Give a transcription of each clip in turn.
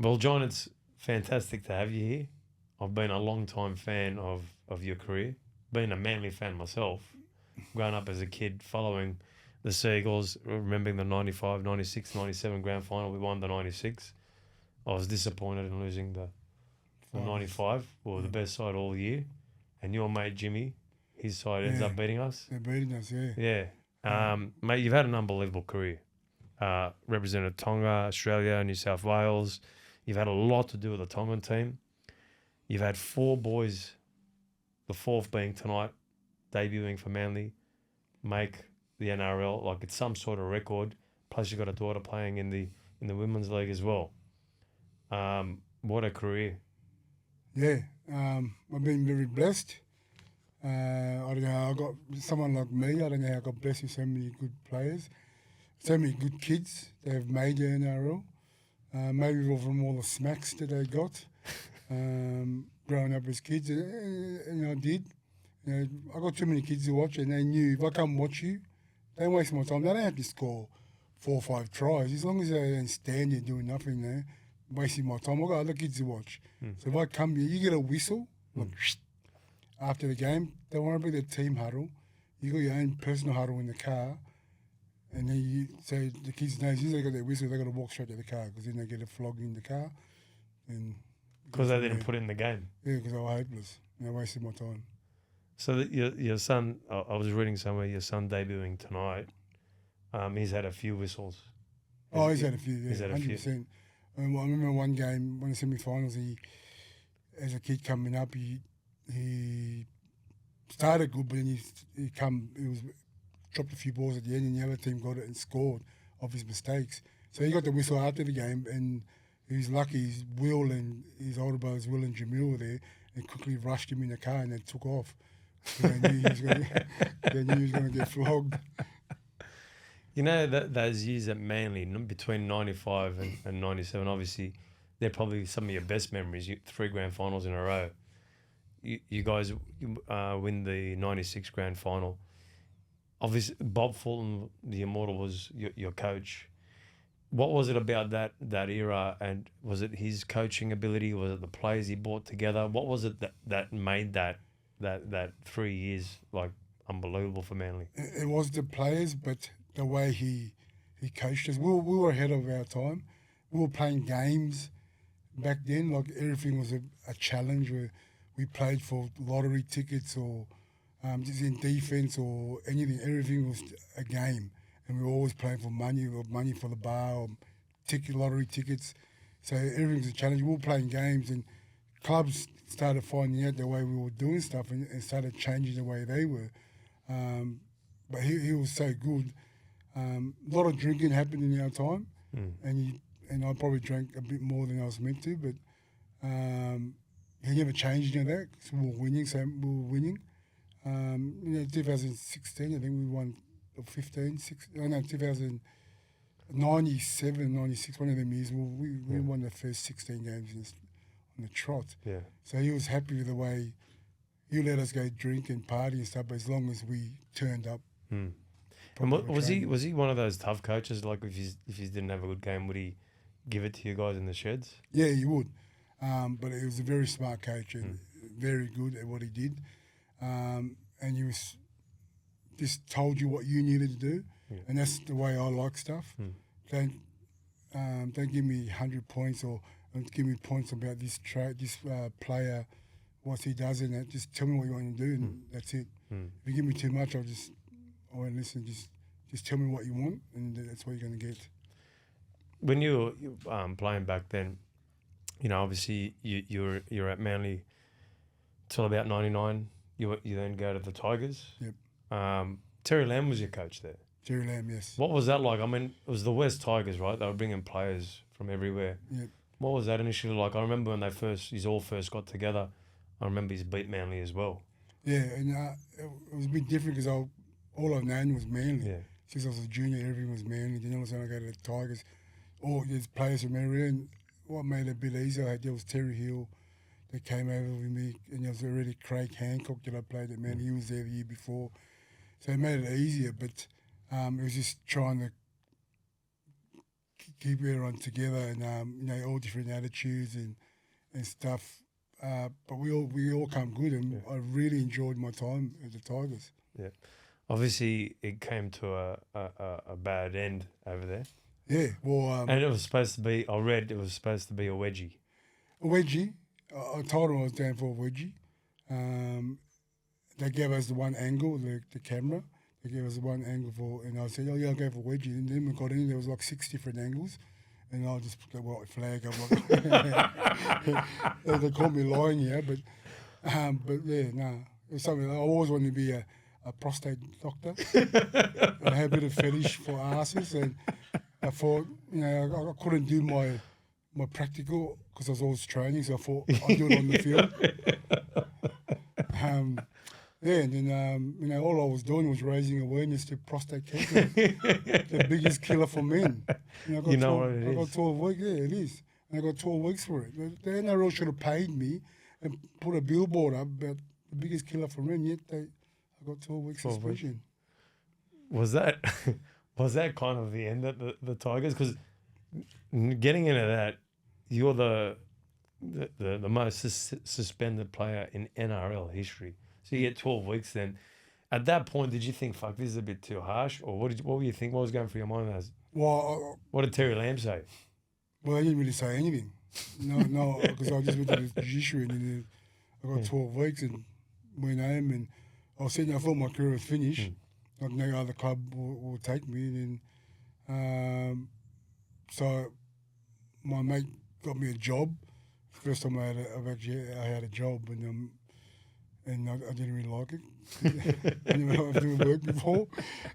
Well, John, it's fantastic to have you here. I've been a long time fan of your career, been a Manly fan myself, growing up as a kid, following the Seagulls, remembering the 95, 96, 97 grand final. We won the 96. I was disappointed in losing the 95. We were the best side all year. And your mate Jimmy, his side ends up beating us. They're beating us, yeah. Yeah. Mate, you've had an unbelievable career. Represented Tonga, Australia, New South Wales. You've had a lot to do with the Tongan team. You've had 4 boys, the 4th being tonight, debuting for Manly, make the NRL. Like, it's some sort of record. Plus, you've got a daughter playing in the women's league as well. What a career. Yeah, I've been very blessed. I don't know how I got someone like me. I don't know how I got blessed with so many good players, so many good kids that have made the NRL. Maybe from all the smacks that they got growing up as kids, and I did. You know, I got too many kids to watch, and they knew if I come watch you, don't waste my time. They don't have to score 4 or 5 tries as long as they don't stand there doing nothing there, wasting my time. I've got other kids to watch. So if I come here, you get a whistle like, after the game. Don't worry about the team huddle. You got your own personal huddle in the car, and then you say the kids know as soon as they got their whistle, they got to walk straight to the car because then they get a flog in the car. Because they didn't put it in the game. Yeah, because I was hopeless. And I wasted my time. So that your son, I was reading somewhere, your son debuting tonight. He's had a few whistles. He's had a few. Yeah, he's had 100%. a few. I remember one game, one of the semi-finals. He, as a kid coming up, he started good, but then he was dropped a few balls at the end, and the other team got it and scored off his mistakes. So he got the whistle after the game, and he was lucky. His Will and his older brothers, Will and Jamil, were there, and quickly rushed him in the car and then took off. So they knew he was going to get flogged. You know, those years at Manly, between 95 and 97, obviously, they're probably some of your best memories. 3 grand finals in a row. You guys win the 96 grand final. Obviously, Bob Fulton, the immortal, was your coach. What was it about that era, and was it his coaching ability? Was it the players he brought together? What was it that made that 3 years like unbelievable for Manly? It was the players, but the way he coached us. We were ahead of our time. We were playing games back then. Like, everything was a challenge. Where we played for lottery tickets or just in defence or anything. Everything was a game. And we were always playing for money for the bar or lottery tickets. So everything was a challenge. We were playing games, and clubs started finding out the way we were doing stuff and started changing the way they were. But he was so good. A lot of drinking happened in our time, and I probably drank a bit more than I was meant to, but he never changed any of that because we were winning. 2016, I think we won 2097, 96, one of them years, we won the first 16 games on the trot. Yeah. So he was happy with the way he let us go drink and party and stuff, but as long as we turned up. And was he one of those tough coaches? Like, if you didn't have a good game, would he give it to you guys in the sheds? Yeah, he would. But he was a very smart coach and very good at what he did. And he was just told you what you needed to do, and that's the way I like stuff. Don't give me 100 points or give me points about this player, what he does, and that. Just tell me what you want to do, and that's it. If you give me too much, I won't listen. Just tell me what you want, and that's what you're going to get. When you were playing back then, obviously you're at Manly till about 99. You then go to the Tigers. Yep. Terry Lamb was your coach there. Terry Lamb, yes. What was that like? I mean, it was the West Tigers, right? They were bringing players from everywhere. Yep. What was that initially like? I remember when he's all first got together. I remember he's beat Manly as well. Yeah, and it was a bit different because all I've known was Manly. Yeah. Since I was a junior, everything was Manly. Then all of a sudden I go to the Tigers. There's players from everywhere. And what made it a bit easier, there was Terry Hill that came over with me, and there was already Craig Hancock that I played at Manly. He was there the year before. So it made it easier, but it was just trying to keep everyone together and all different attitudes and stuff. But we all come good, and I really enjoyed my time at the Tigers. Yeah. Obviously, it came to a bad end over there. Yeah, well, And it was supposed to be, I read it was supposed to be a wedgie. a wedgie. I told them I was down for a wedgie. They gave us the one angle, the camera. They gave us the one angle for, and I said, oh yeah, I'll go for wedgie. And then we got in, there was like 6 different angles. And I just put the white flag up. They called me lying here, but yeah, no. It's something I always wanted to be a prostate doctor. I had a bit of fetish for asses, and I thought, I couldn't do my practical because I was always training, so I thought I'd do it on the field. And then, all I was doing was raising awareness to prostate cancer, the biggest killer for men. And I got 12 weeks, yeah, it is. And I got 12 weeks for it. The NRL should have paid me and put a billboard up about the biggest killer for men, yet I got 12 weeks suspension. Was that kind of the end of the Tigers? Because getting into that, you're the most suspended player in NRL history. So you get 12 weeks then. At that point, did you think, fuck, this is a bit too harsh? Or what were you think? What was going through your mind? What did Terry Lamb say? Well, I didn't really say anything. No, because I just went to the judiciary and then I got 12 weeks and went home and I was sitting there, I thought my career was finished. Like no other club will take me. And then, so my mate got me a job. First time I had a job and I didn't really like it. I didn't know I was doing work before.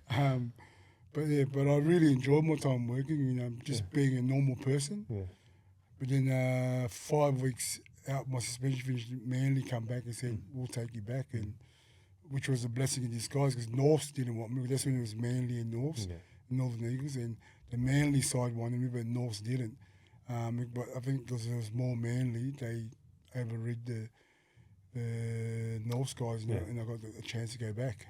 But I really enjoyed my time working, just being a normal person. Yeah. But then 5 weeks out, my suspension finished, Manly come back and said, we'll take you back, and which was a blessing in disguise because Norths didn't want me. That's when it was Manly and Norths, Northern Eagles, and the Manly side wanted me, but Norths didn't. But I think because there was more Manly, they overrid the Norths guys, and I got a chance to go back.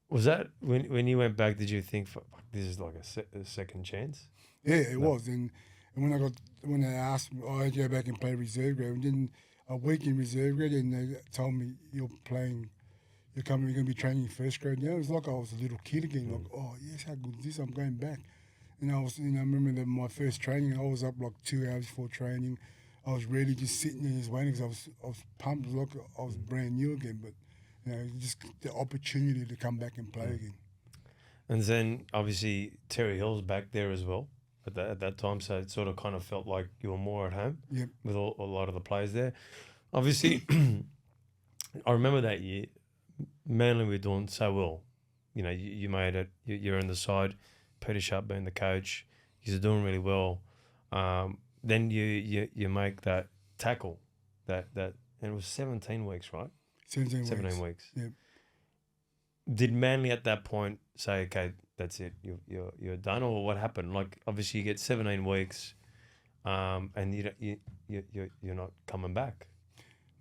Was that when you went back? Did you think, fuck, this is like a second chance? Yeah, it was. And when they asked me, I had to go back and play reserve grade. And then a week in reserve grade, and they told me you're going to be training in first grade now. It was like I was a little kid again. Like, oh yes, how good is this? I'm going back. And I was, I remember that my first training, I was up like 2 hours before training. I was really just sitting there just waiting because I was pumped. It was like I was brand new again, but just the opportunity to come back and play again. And then obviously Terry Hill's back there as well at that time, so it sort of kind of felt like you were more at home with a lot of the players there. Obviously, I remember that year, Manly were doing so well. You made it. You're in the side. Peter Sharp being the coach, you're doing really well. Then you make that tackle, and it was 17 weeks, right? 17 weeks. Yep. Did Manly at that point say, okay, that's it, you're done, or what happened? Like obviously you get 17 weeks, and you're not coming back.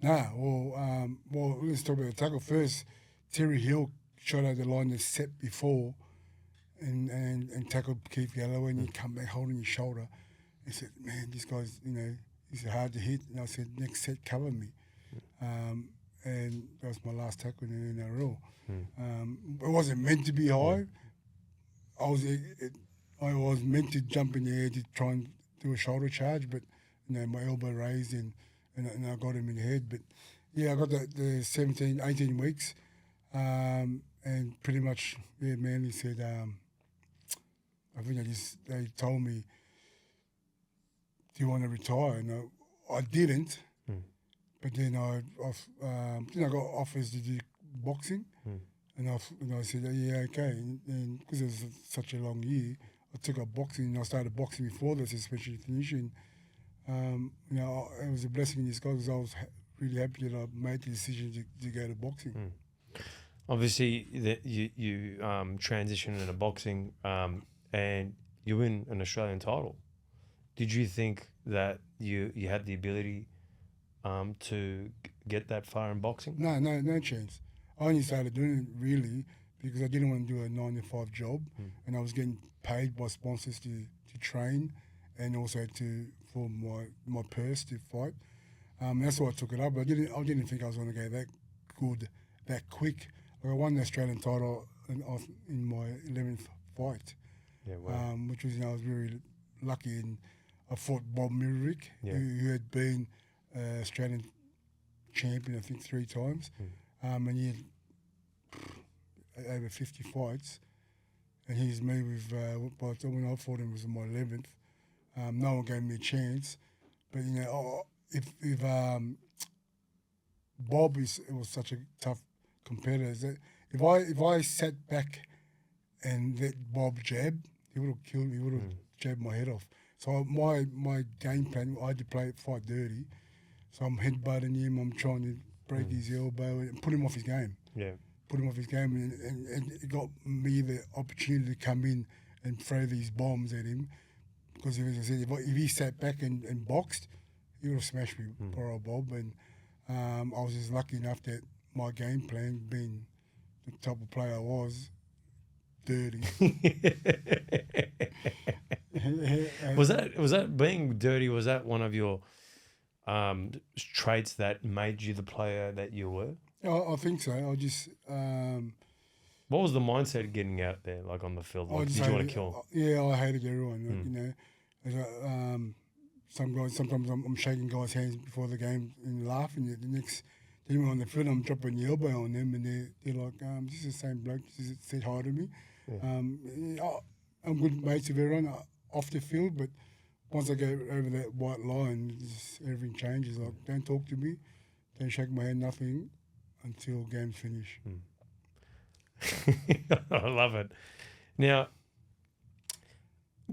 Nah, well, let's talk about the tackle first. Terry Hill shot out the line that's set before, and tackled Keith Galloway, and he come back holding his shoulder. He said, man, this guy's, he's hard to hit. And I said, next set, cover me. And that was my last tackle in the NRL. It wasn't meant to be high. I was meant to jump in the air to try and do a shoulder charge, but my elbow raised and I got him in the head. But yeah, I got the 17, 18 weeks, and pretty much Manly said, I think they told me, do you want to retire? And I didn't. But then I got offers to do boxing, and I said, yeah, okay. And because it was such a long year, I took up boxing, and I started boxing before the suspension finished. And it was a blessing in disguise because I was really happy that I made the decision to go to boxing. Obviously, you transitioned into boxing, and you win an Australian title. Did you think that you had the ability to get that far in boxing? No chance. I only started doing it really because I didn't want to do a 9-to-5 job, and I was getting paid by sponsors to to train and also for my purse to fight. That's why I took it up. I didn't think I was going to go that good, that quick. Like I won the Australian title in my 11th fight, which was, I was very lucky. And I fought Bob Mirrick, who had been Australian champion, I think, 3 times. And he had over 50 fights. And he's me with, by the time when I fought him, it was my 11th. No one gave me a chance. But, if Bob was such a tough competitor, if I sat back and let Bob jab, he would have killed me. He would have jabbed my head off. So my game plan, I had to fight dirty. So I'm headbutting him. I'm trying to break his elbow and put him off his game. Yeah. Put him off his game, and it got me the opportunity to come in and throw these bombs at him. Because as I said, if he sat back and boxed, he would have smashed me, poor old Bob. And I was just lucky enough that my game plan, being the type of player I was, dirty. Was that being dirty? Was that one of your traits that made you the player that you were? I think so. I just. What was the mindset of getting out there, like on the field? Like, did you want to kill? Yeah, I hated everyone. Some guys. Sometimes I'm shaking guys' hands before the game and laughing. The next, then on the field, I'm dropping the elbow on them, and they're like, "This is the same bloke. Just said hi to me." Yeah. I'm good mates with everyone off the field, but once I go over that white line, everything changes. Like, don't talk to me, don't shake my hand, nothing until game's finish. I love it. Now,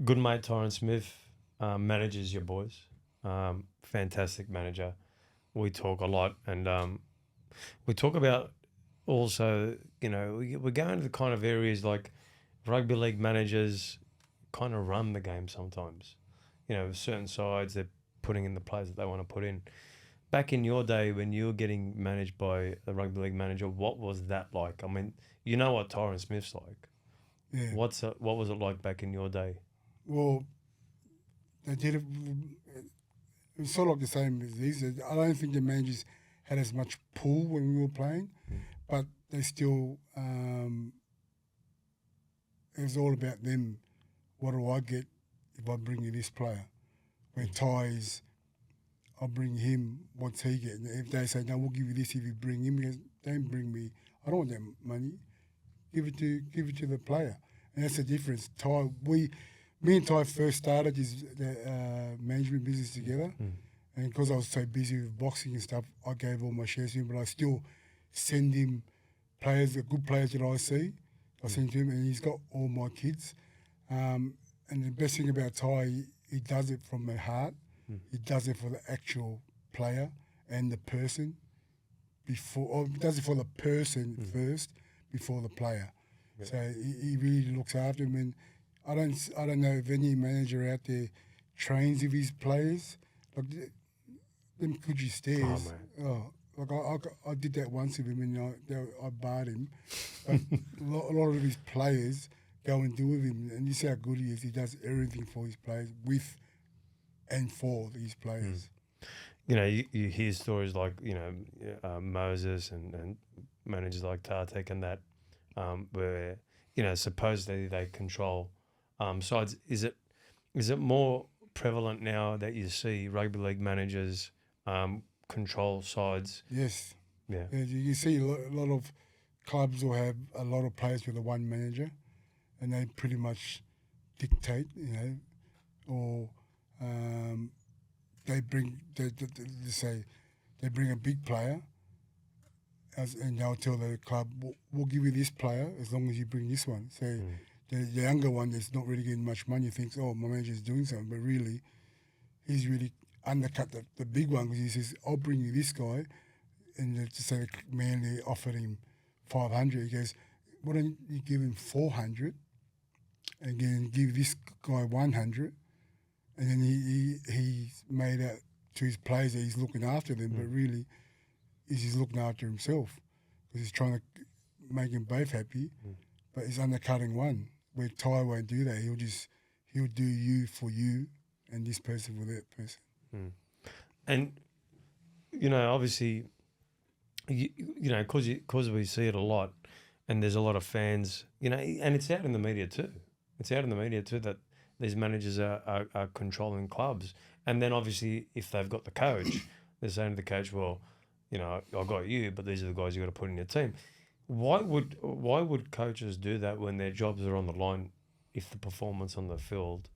good mate Tyron Smith manages your boys. Fantastic manager. We talk a lot, and we talk about also, we're going to the kind of areas like rugby league managers kind of run the game sometimes. Certain sides, they're putting in the players that they want to put in. Back in your day when you were getting managed by a rugby league manager, what was that like? I mean, you know what Tyron Smith's like. Yeah. What was it like back in your day? Well, they did it. It was sort of like the same as these. I don't think the managers had as much pull when we were playing, but they still. It was all about them. What do I get if I bring you this player? When Ty's, I'll bring him. What's he getting? If they say no, we'll give you this if you bring him. He goes, don't bring me. I don't want that money. Give it to the player, and that's the difference. Me and Ty first started the management business together, and because I was so busy with boxing and stuff, I gave all my shares to him. But I still send him players, the good players that I see. I send to him, and he's got all my kids. And the best thing about Ty, he does it from the heart. He does it for the actual player and the person before. He does it for the person first before the player. Yeah. So he really looks after him. And I don't know if any manager out there trains with his players. Like them Coogee stairs. I did that once with him, and I barred him. But a lot of his players go and do with him, and you see how good he is. He does everything for his players, with and for these players. You hear stories like Moses and managers like Tartek and that, where supposedly they control sides. Is it more prevalent now that you see rugby league managers control sides? Yes. Yeah. You see a lot of clubs will have a lot of players with a one manager, and they pretty much dictate, or they bring a big player, and they'll tell the club, we'll give you this player as long as you bring this one. So the younger one that's not really getting much money thinks, oh, my manager's doing something, but really, he's really undercut the big one, because he says, I'll bring you this guy, and to say the man they offered him 500, he goes, why don't you give him 400, and then give this guy 100, and then he's made out to his players that he's looking after them, but really he's looking after himself, because he's trying to make them both happy, but he's undercutting one, where Ty won't do that. he'll do you for you and this person for that person. And, obviously, because we see it a lot and there's a lot of fans, and it's out in the media too. It's out in the media too that these managers are controlling clubs. And then obviously if they've got the coach, they're saying to the coach, well, I got you, but these are the guys you got to put in your team. Why would coaches do that when their jobs are on the line if the performance on the field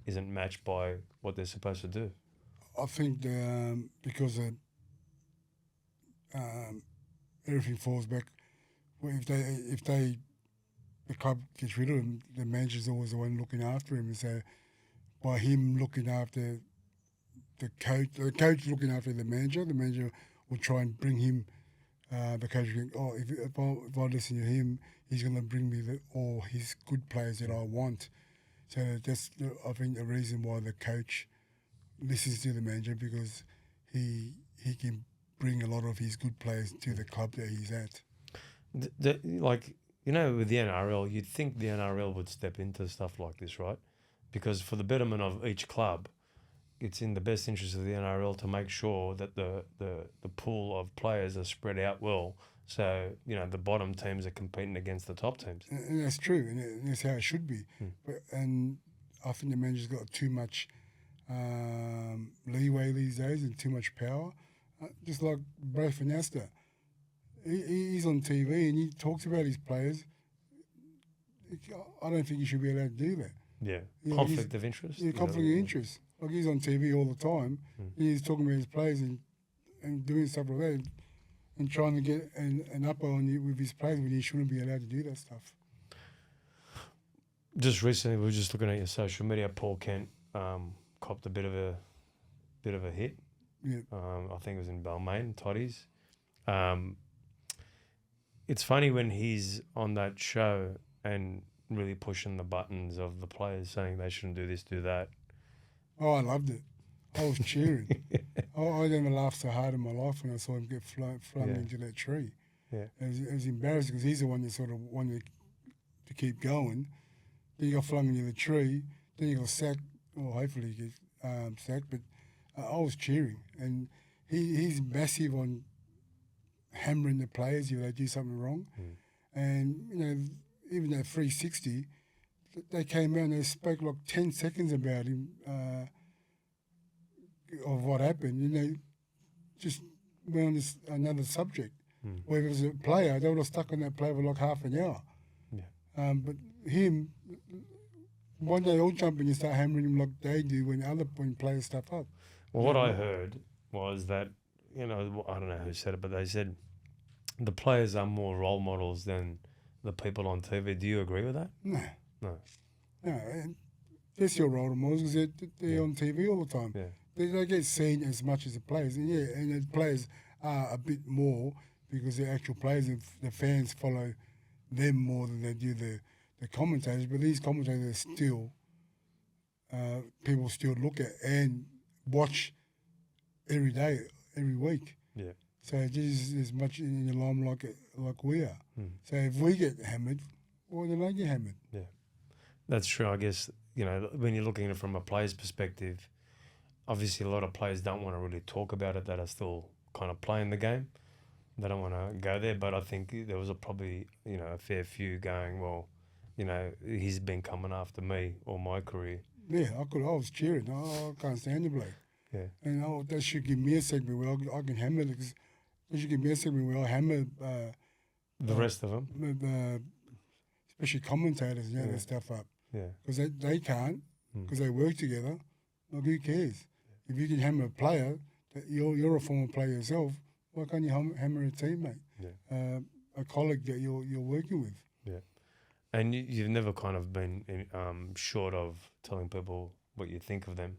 isn't matched by what they're supposed to do? I think because everything falls back. Well, if the club gets rid of him, the manager's always the one looking after him. And so by him looking after the coach looking after the manager will try and bring him. The coach will think, if I listen to him, he's going to bring me all his good players that I want. So that's, I think, the reason why the coach listens to the manager, because he can bring a lot of his good players to the club that he's at. With the NRL, you'd think the NRL would step into stuff like this, right? Because for the betterment of each club, it's in the best interest of the NRL to make sure that the pool of players are spread out well. So, the bottom teams are competing against the top teams. And that's true, and that's how it should be. And I think the manager's got too much leeway these days and too much power. Just like Bray Finasta. He's on TV and he talks about his players. I don't think he should be allowed to do that. Yeah, conflict of interest. Yeah, conflict of interest. Like, he's on TV all the time. He's talking about his players and doing stuff like that and trying to get an upper on you with his players when he shouldn't be allowed to do that stuff. Just recently, we were just looking at your social media. Paul Kent copped a bit of a hit. Yeah. I think it was in Balmain, Toddy's. It's funny when he's on that show and really pushing the buttons of the players, saying they shouldn't do this, do that. Oh, I loved it. I was cheering. I never laughed so hard in my life when I saw him get flung into that tree. Yeah. It was embarrassing because he's the one that sort of wanted to keep going. Then he got flung into the tree. Then he got sacked. Well, hopefully he gets sacked. But I was cheering. And he's massive on hammering the players if they do something wrong. And, even that 360, they came out and they spoke like 10 seconds about him, of what happened. And they just went on this another subject. Where if it was a player, they would have stuck on that player for like half an hour. Yeah. But him, one day they'll jump in and start hammering him like they do when players stuff up. Well, what I heard was that, I don't know who said it, but they said the players are more role models than the people on TV. Do you agree with that? No. No. And that's your role models because they're on TV all the time. Yeah. They get seen as much as the players. And and the players are a bit more because they're actual players and the fans follow them more than they do the commentators. But these commentators are still, people still look at and watch every day, every week. Yeah. So it is as much in the limelight like we are. So if we get hammered, why do they get hammered? Yeah. That's true. I guess, when you're looking at it from a player's perspective, obviously a lot of players don't want to really talk about it that are still kind of playing the game. They don't want to go there. But I think there was probably, a fair few going, well, he's been coming after me or my career. Yeah, I was cheering. I can't stand the bloke. Yeah. And that should give me a segment where I can hammer it. Because they should give me a segment where I hammer the rest of them. Especially commentators, that stuff up. Yeah. Because they can't, because they work together. Like, who cares? If you can hammer a player, you're a former player yourself, why can't you hammer a teammate? Yeah. A colleague that you're working with. Yeah. And you've never kind of been short of telling people what you think of them?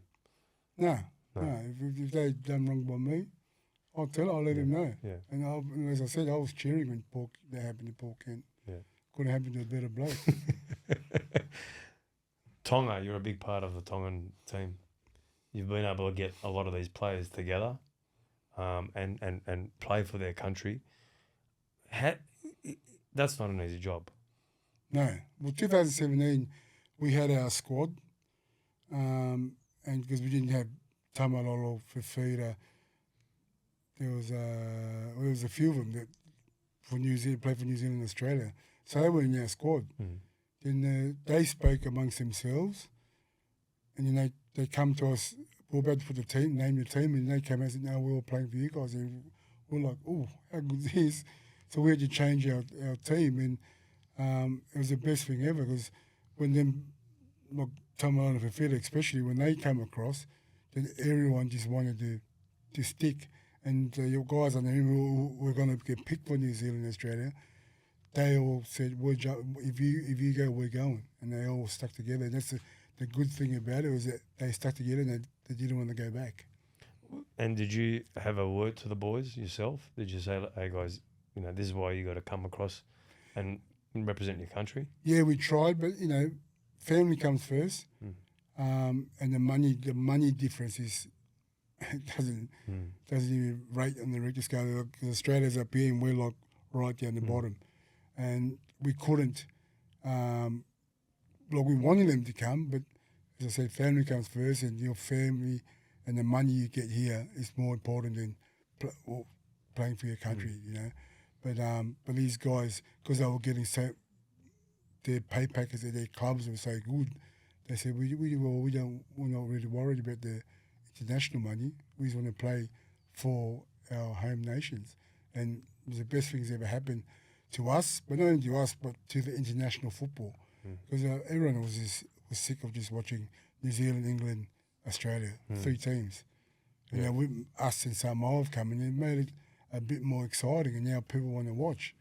No. If they've done wrong by me, I'll let them know. Yeah. And as I said, I was cheering when that happened to Paul Kent. Yeah. Could have happened to a better bloke. Tonga, you're a big part of the Tongan team. You've been able to get a lot of these players together and play for their country. That's not an easy job. No. Well, 2017, we had our squad. and because we didn't have Tamalolo, Fifita, there was a few of them that for New Zealand played for New Zealand and Australia, so they were in our squad. Then they spoke amongst themselves, and then they come to us. We're about to put the team, name the team, and they came out and said, "No, we're all playing for you guys." And we're like, "Oh, how good is this?" So we had to change our team, and it was the best thing ever because when them, like Tamalolo and Fifita, especially when they come across, then everyone just wanted to stick. And your guys under him who were going to get picked for New Zealand and Australia, they all said, if you go, we're going. And they all stuck together. And that's the good thing about it was that they stuck together and they didn't want to go back. And did you have a word to the boys yourself? Did you say, hey guys, this is why you got to come across and represent your country? Yeah, we tried, but family comes first. And the money difference is doesn't even rate on the Richter scale. Because Australia's up here and we're like right down the bottom, and we couldn't. We wanted them to come, but as I said, family comes first, and your family and the money you get here is more important than playing for your country. But these guys, because they were getting their pay packets at their clubs were so good, they said we're not really worried about the international money. We just want to play for our home nations, and it was the best things ever happened to us, but not only to us, but to the international football, because everyone was sick of just watching New Zealand, England, Australia, 3 teams. With us and Samoa coming in, it made it a bit more exciting, and now people want to watch.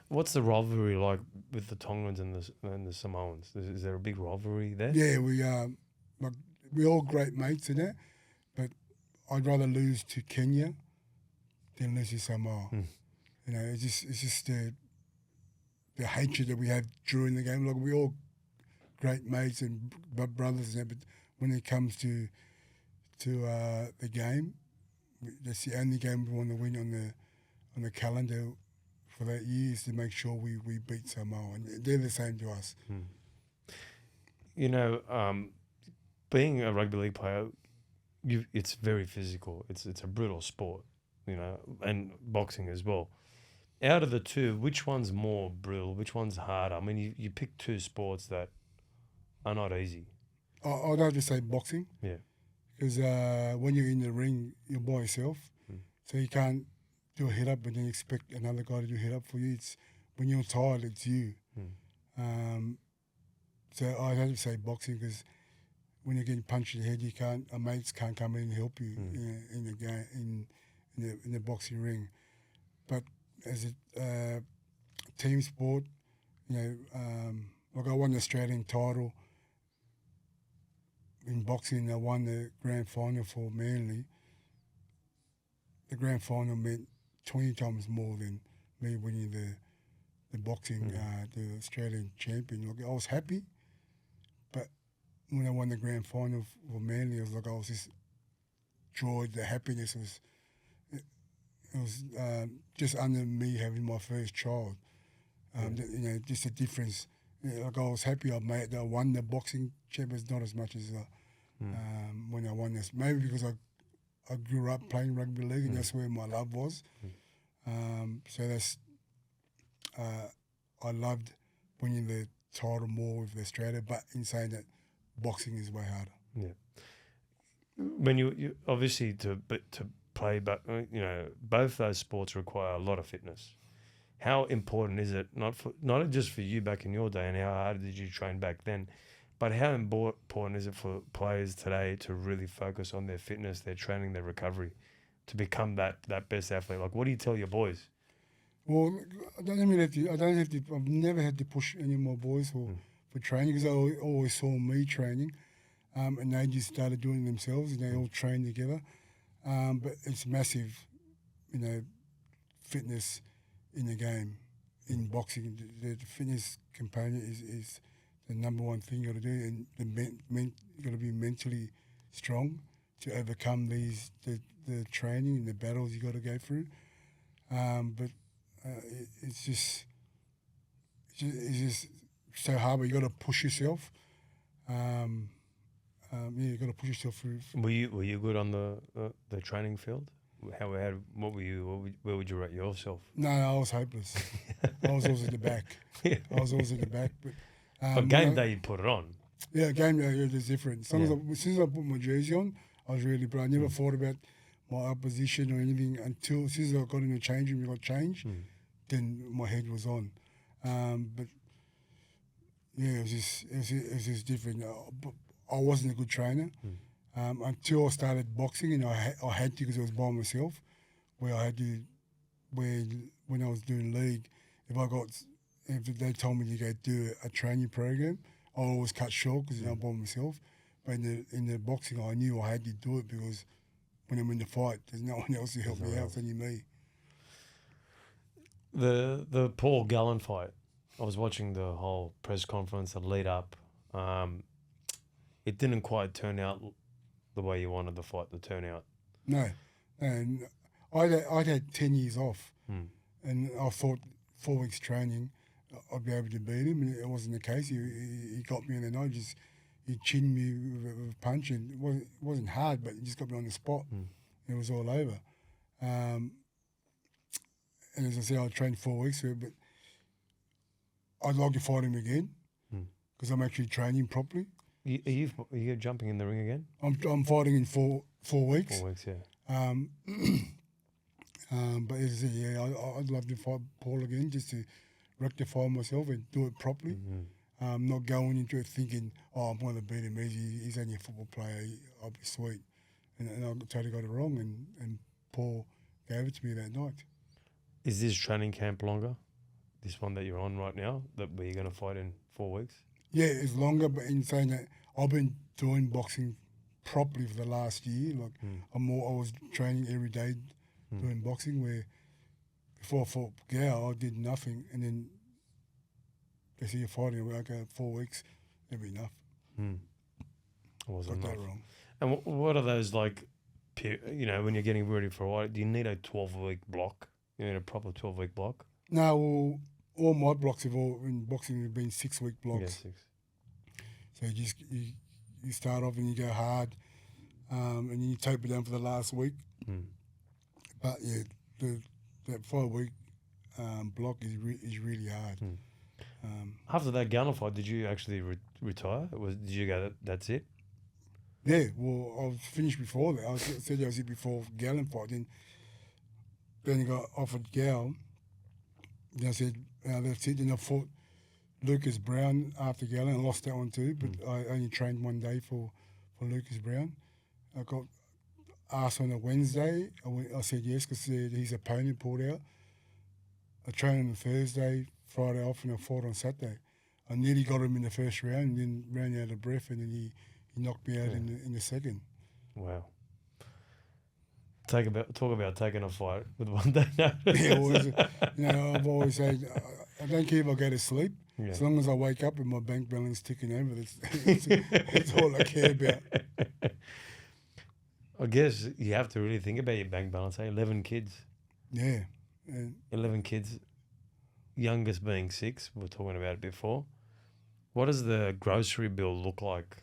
What's the rivalry like with the Tongans and the Samoans? Is there a big rivalry there? Yeah, we're all great mates in that, but I'd rather lose to Kenya than lose to Samoa. It's just the hatred that we have during the game. Like we're all great mates and brothers, and that, but when it comes to the game, that's the only game we want to win on the calendar for that year is to make sure we beat Samoa, and they're the same to us. Being a rugby league player, it's very physical. It's a brutal sport, and boxing as well. Out of the two, which one's more brutal? Which one's harder? I mean, you pick 2 sports that are not easy. I'd have to say boxing. Yeah. Because when you're in the ring, you're by yourself, so you can't do a hit up and then expect another guy to do a hit up for you. It's when you're tired, it's you. So I'd have to say boxing because when you're getting punched in the head, our mates can't come in and help you in the game in the boxing ring. But as a team sport, like I won the Australian title in boxing. I won the grand final for Manly. The grand final meant 20 times more than me winning the boxing, the Australian champion. Look, I was happy, but when I won the grand final for Manly, I was just joy. The happiness was just under me having my first child. Just a difference. Like I was happy I won the boxing champions, not as much as when I won this. Maybe because I grew up playing rugby league and that's where my love was. So that's I loved winning the title more with Australia, but in saying that, boxing is way harder. Yeah. When you obviously to play, but both those sports require a lot of fitness. How important is it not just for you back in your day, and how hard did you train back then, but how important is it for players today to really focus on their fitness, their training, their recovery, to become that best athlete? Like, what do you tell your boys? Well, I don't have to. I've never had to push any more boys for training because they always saw me training, and they just started doing it themselves, and they all train together. But it's massive, fitness in the game. In boxing, the fitness component is the number one thing you got to do, and you got to be mentally strong to overcome the training and the battles you got to go through. But it's just so hard. But you got to push yourself. you got to push yourself through. Were you good on the training field? Where would you rate yourself? No, I was hopeless. I was always at the back. Yeah. I was always at the back. But But game day, you put it on. yeah, game day it was different. As soon as I put my jersey on, I was really. But I never thought about my opposition or anything until as soon as I got in the change room, got changed. Then my head was on. But yeah, it was just different. I wasn't a good trainer until I started boxing, and I had to because I was by myself. Where I had to, when I was doing league, if they told me to go do a training program, I always cut short because I'm by myself. But in the boxing, I knew I had to do it because when I'm in the fight, there's no one else to help me out, it's only me. The Paul Gallen fight, I was watching the whole press conference, the lead up. It didn't quite turn out the way you wanted the fight to turn out. No, and I'd had 10 years off, and I thought 4 weeks training I'd be able to beat him, and it wasn't the case. He got me in the night, he chinned me with a punch, and it wasn't hard, but he just got me on the spot. It was all over. And as I said, I trained 4 weeks for it, but I'd like to fight him again because I'm actually training properly. Are you jumping in the ring again? I'm fighting in 4 weeks. 4 weeks, yeah. But as I said, I'd love to fight Paul again just to rectify myself and do it properly. Not going into it thinking, I'm going to beat him easy. He's only a football player. I'll be sweet. And I totally got it wrong, and Paul gave it to me that night. Is this training camp longer? This one that you're on right now, where you're going to fight in 4 weeks? Yeah, it's longer, but in saying that, I've been doing boxing properly for the last year. Like I was training every day doing boxing, where before I fought Gal, I did nothing, and then they see you fighting, okay, 4 weeks, that'd be enough. Wasn't Got enough. that wrong. And what are those like, when you're getting ready for a fight, do you need a 12-week block? You need a proper 12-week block? No, well, all my blocks in boxing have been 6-week blocks. Yeah, 6. So you start off and you go hard, and then you taper down for the last week. But yeah, that 5-week block is really hard. After that Gallen fight, did you actually retire? Did you go, that's it? Yeah, well, I was finished before that. I said I was it before Gallen fight. Then I got offered Gal. Then I said, that's it. Then I fought Lucas Brown after Gallen. I lost that one too, but I only trained one day for Lucas Brown. I got asked on a Wednesday. I said yes because his opponent pulled out. I trained on a Thursday, Friday off, and I fought on Saturday. I nearly got him in the first round and then ran out of breath, and then he knocked me out in the second. Wow. Talk about taking a fight with 1 day notice. Yeah, I've always said I don't care if I go to sleep. Yeah. As long as I wake up and my bank balance ticking over, that's all I care about. I guess you have to really think about your bank balance. 11 kids. Yeah. And 11 kids, youngest being 6. We were talking about it before. What does the grocery bill look like?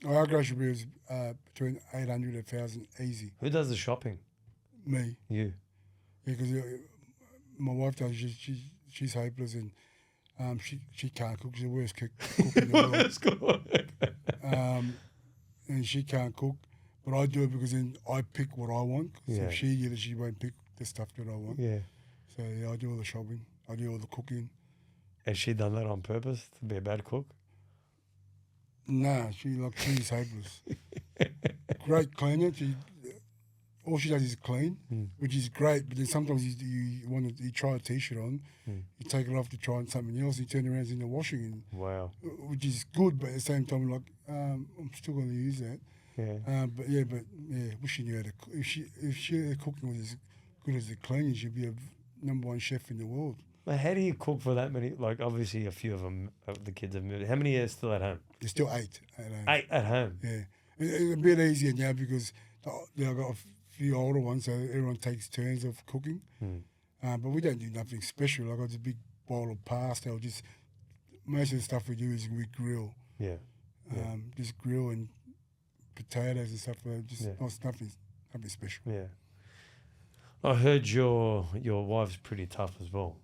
Our grocery bill is between 800 and 1,000 easy. Who does the shopping? Me. You. Yeah, because my wife does. She's hopeless, and she can't cook. She's the worst cook in the world. And she can't cook, but I do it because then I pick what I want. So if she gets it, she won't pick the stuff that I want. Yeah. So yeah, I do all the shopping. I do all the cooking. Has she done that on purpose to be a bad cook? Nah, she's hopeless. Great cleaner. All she does is clean, which is great. But then sometimes you try a t-shirt on, you take it off to try something else. You turn around it's in the washing, Wow. Which is good. But at the same time, I'm still going to use that. Yeah. But wish she knew how to cook. If her cooking was as good as the cleaning, she'd be a #1 chef in the world. But how do you cook for that many? Like, obviously, a few of them, the kids have moved. How many are still at home? There's still 8 at home. 8 at home? Yeah. It's a bit easier now because I've got a few older ones, so everyone takes turns of cooking. But we don't do nothing special. I got this big bowl of pasta. Most of the stuff we do is we grill. Yeah. Just grill and potatoes and stuff like that. Just nothing special. Yeah. I heard your wife's pretty tough as well.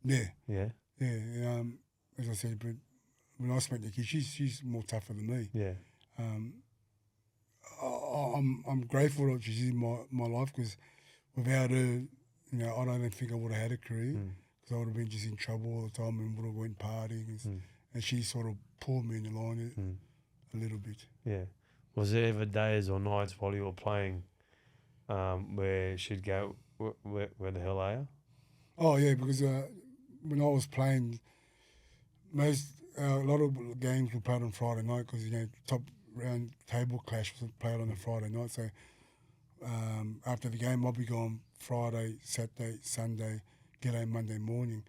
Yeah. Yeah. Yeah. As I said, but when I spoke to the kids, she's more tougher than me. Yeah. I'm grateful that she's in my life, because without her, I don't think I would have had a career, because I would have been just in trouble all the time and would have went partying, and she sort of pulled me in the line a little bit. Yeah. Was there ever days or nights while you were playing where she'd go, where the hell are you? Oh yeah, because when I was playing, a lot of games were played on Friday night, because top round table clash was played on a Friday night. So after the game, I'll be gone Friday, Saturday, Sunday, get home Monday morning.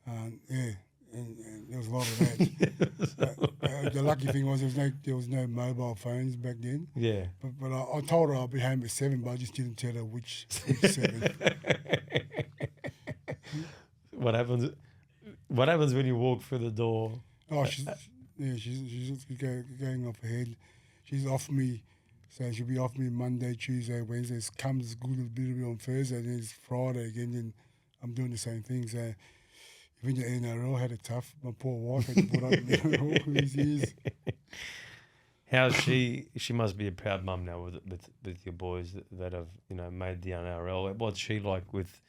And there was a lot of that. The lucky thing was there was no mobile phones back then. Yeah. But I told her I'll be home at 7, but I just didn't tell her which 7. What happens when you walk through the door? Oh, she's going off ahead. She's off me, so she'll be off me Monday, Tuesday, Wednesday. Comes good a bit on Thursday, then it's Friday again. Then I'm doing the same thing. So even the NRL had it tough. My poor wife had to put up with all these years. How's she? She must be a proud mum now with your boys that have made the NRL. What's she like with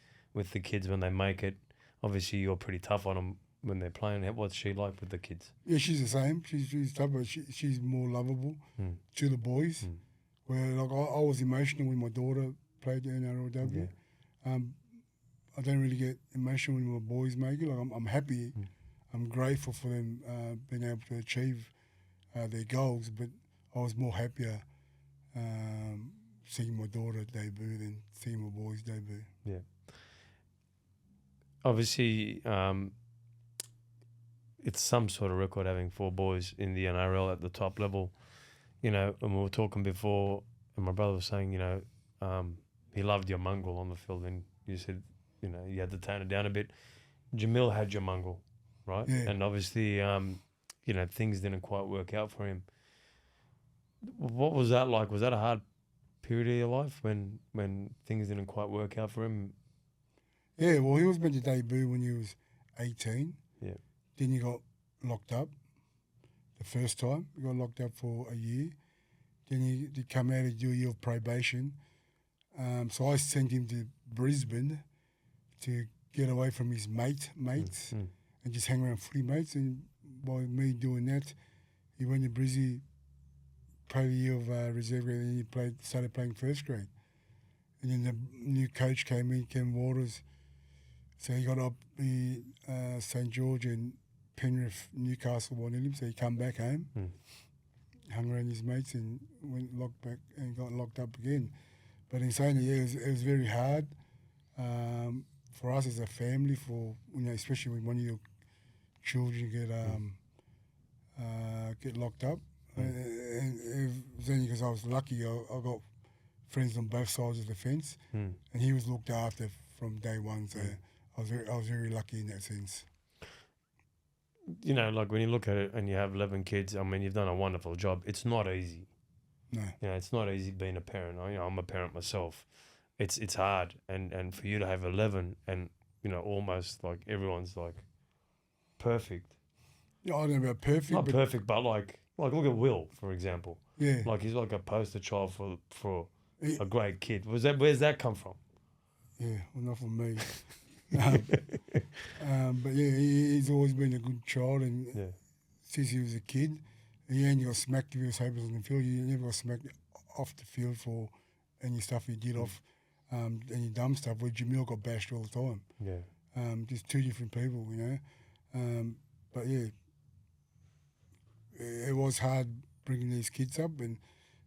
the kids when they make it? Obviously, you're pretty tough on them when they're playing. What's she like with the kids? Yeah, she's the same. She's tough, but she's more lovable to the boys. Where like I was emotional when my daughter played the NRLW. Yeah. I don't really get emotional when my boys make it. Like I'm happy. I'm grateful for them being able to achieve their goals, but I was more happier seeing my daughter debut than seeing my boys debut. Yeah. Obviously, it's some sort of record having 4 boys in the NRL at the top level, and we were talking before, and my brother was saying, he loved your mongrel on the field, and you said, you had to tone it down a bit. Jamil had your mongrel, right? Yeah. And obviously, things didn't quite work out for him. What was that like? Was that a hard period of your life when things didn't quite work out for him? Yeah, well, he was meant to debut when he was 18. Yeah. Then he got locked up the first time. He got locked up for a year. Then he did come out and do a year of probation. So I sent him to Brisbane to get away from his mates and just hang around footy mates. And by me doing that, he went to Brizzy, played a year of reserve grade, and he started playing first grade. And then the new coach came in, Ken Waters. So he got up St George and Penrith, Newcastle wanted him, so he come back home, hung around his mates and went locked back and got locked up again. But in saying it was very hard for us as a family, for especially when one of your children get locked up. And it was only because I was lucky. I got friends on both sides of the fence, and he was looked after from day one. So I was very lucky in that sense. Like when you look at it and you have 11 kids, I mean, you've done a wonderful job. It's not easy. No. It's not easy being a parent. I'm a parent myself. It's hard, and for you to have 11 and almost like everyone's like perfect. Yeah, I don't know about perfect. Not perfect, but like look at Will, for example. Yeah. Like he's like a poster child for a great kid. Where's that come from? Yeah, well, not from me. But yeah, he's always been a good child, and since he was a kid, he only got smacked if he was hopeless on the field. He never got smacked off the field for any stuff he did off any dumb stuff. Where Jamil got bashed all the time. Yeah. Just two different people, But yeah, it was hard bringing these kids up, and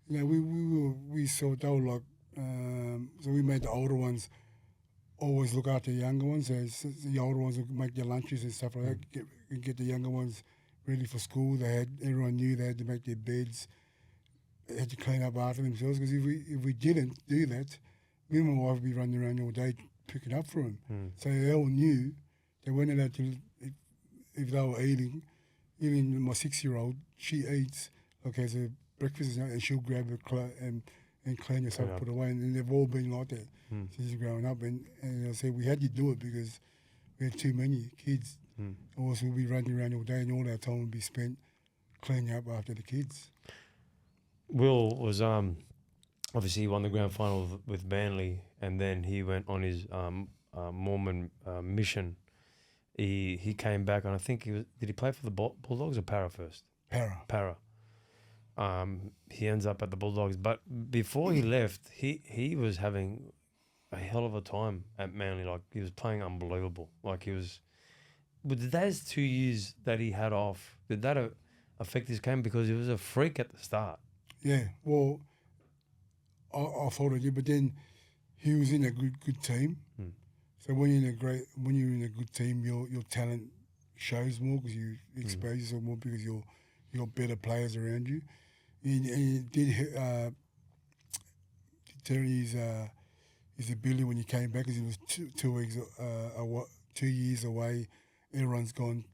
we saw they were like, so we made the older ones always look after the younger ones. So the older ones would make their lunches and stuff like that. Get the younger ones ready for school. Everyone knew they had to make their beds. They had to clean up after themselves, because if we didn't do that, me and my wife would be running around all day picking up for them. So they all knew they weren't allowed to, if they were eating. Even my 6-year-old, she eats like as a breakfast and she'll grab her and clean yourself, Clean up. put away. And they've all been like that Mm. since growing up. And I said we had to do it because we had too many kids. Mm. Or else we'll be running around all day and all our time will be spent cleaning up after the kids. Will was obviously he won the grand final with Manly, and then he went on his Mormon mission. He came back, and I think did he play for the Bulldogs or Para first? Para. He ends up at the Bulldogs, but before he left, he was having a hell of a time at Manly. Like, he was playing unbelievable. Like, he was. With those 2 years that he had off, did that affect his game? Because he was a freak at the start. Yeah, well, I thought it did, but then he was in a good team. Mm. So when you're in a good team, your talent shows more because you expose yourself more because you got better players around you. And it did deter his ability when he came back because he was 2 years away. Everyone's gone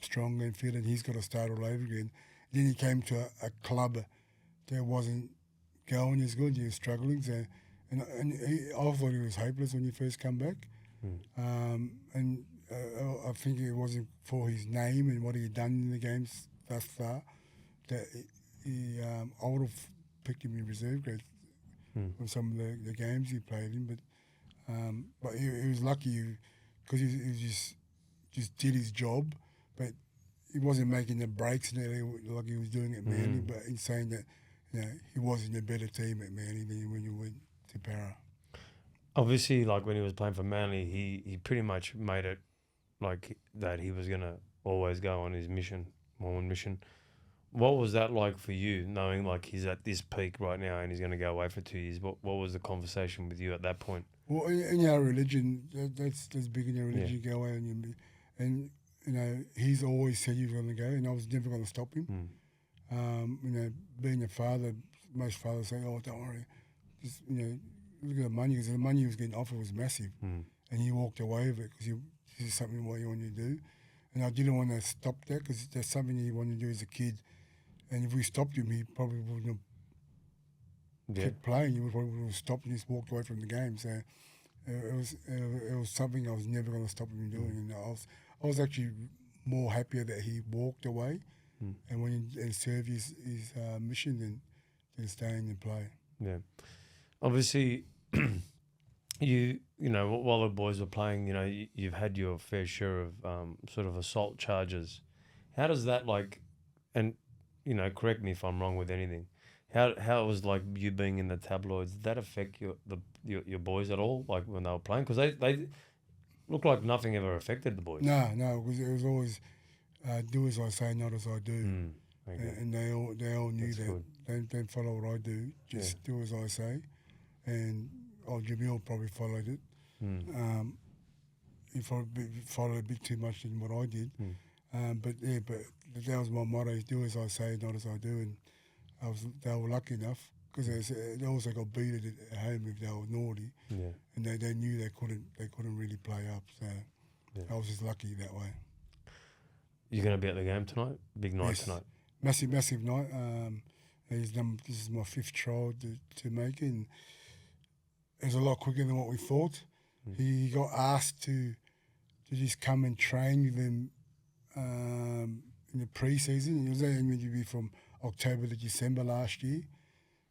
stronger and fit, and he's got to start all over again. Then he came to a club that wasn't going as good. He was struggling, so I thought he was hopeless when he first come back. And I think it wasn't for his name and what he had done in the games thus far that I would have picked him in reserve grade from some of the games he played in. But he was lucky because he just did his job, but he wasn't making the breaks like he was doing at Manly. But in saying that, he was in a better team at Manly than when you went to Para. Obviously, like when he was playing for Manly, he pretty much made it like that he was going to always go on his Mormon mission. What was that like for you, knowing like he's at this peak right now and he's going to go away for 2 years? What was the conversation with you at that point? Well, in our religion, that's big in our religion. You go away and he's always said he was going to go, and I was never going to stop him. Being a father, most fathers say, "Oh, don't worry, just look at the money," because the money he was getting offered was massive, and he walked away with it because this is something what he wanted to do, and I didn't want to stop that because that's something he wanted to do as a kid, and if we stopped him, he probably wouldn't have kept playing. He would probably have stopped and just walked away from the game. So it was something I was never going to stop him doing, and I was actually more happier that he walked away and went and served his mission than staying and play. Yeah, obviously, while the boys were playing, you've had your fair share of sort of assault charges. How does that and correct me if I'm wrong with anything. How was like you being in the tabloids? Did that affect your boys at all? Like when they were playing, because they look like nothing ever affected the boys. No, because it was always do as I say, not as I do, and they all knew that. Don't follow what I do, just do as I say. And Jamil probably followed it. He followed a bit too much than what I did. But that was my motto: do as I say, not as I do. And they were lucky enough because they also got beaten at home if they were naughty. Yeah. And they knew they couldn't really play up. So I was just lucky that way. You're going to be at the game tonight? Big night tonight. Massive night. This is my 5th trial to make it. And it was a lot quicker than what we thought. He got asked to just come and train with them in the pre-season. It was only meant to be from October to December last year.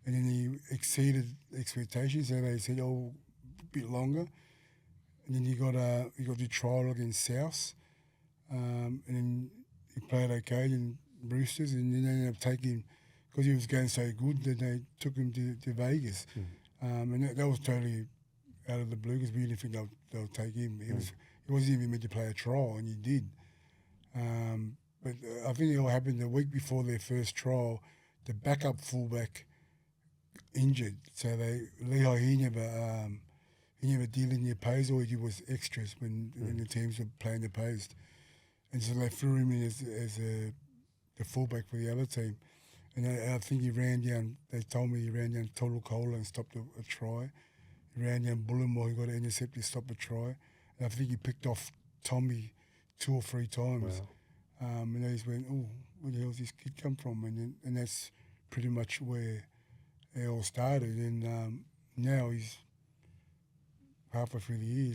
And then he exceeded expectations. So they said, a bit longer. And then he got the trial against South. And then he played okay in Roosters. And then they ended up taking, because he was going so good, that they took him to Vegas. And that was totally out of the blue because we didn't think they'll take him. He wasn't even meant to play a trial, and he did. But I think it all happened the week before their first trial. The backup fullback injured, so Lehigh he never did in the post. All he did was extras when the teams were playing the post, and so they threw him in as the fullback for the other team. And I think he ran down. They told me he ran down Total Cola and stopped a try. He ran down Bullimore. He got an intercept to stop a try. And I think he picked off Tommy 2 or 3 times. Wow. And they just went, "Oh, where the hell's this kid come from?" And that's pretty much where it all started. And now he's halfway through the year.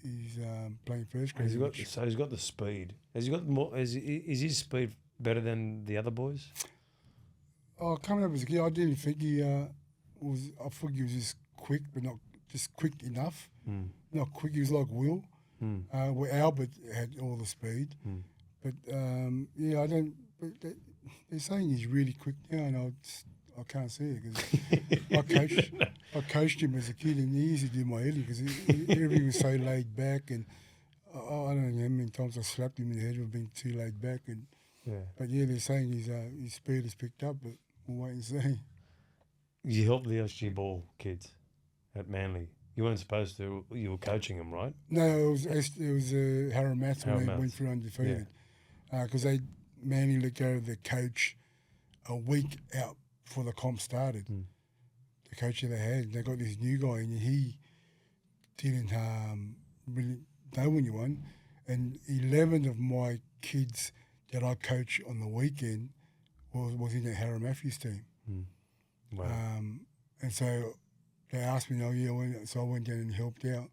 He's playing first grade. He's got the speed. Has he got more? Is his speed better than the other boys? Oh, coming up as a kid, I didn't think he was. I thought he was just quick, but not just quick enough. Not quick. He was like Will. Where Albert had all the speed. But I don't. But they're saying he's really quick now, and I can't see it because I coached him as a kid, and he used to do my heading because everything was so laid back, and I don't know how many times I slapped him in the head for being too laid back, and but they're saying his speed has picked up, but we'll wait and see. You helped the SG Ball kids at Manly. You weren't supposed to. You were coaching them, right? No, it was Harrow Mats when they went through undefeated because they Manly let go of the coach a week out before the comp started. The coach that they had, they got this new guy, and he didn't really know anyone. And 11 of my kids that I coach on the weekend was in the Harrow Matthews team. Wow. And so they asked me, so I went down and helped out.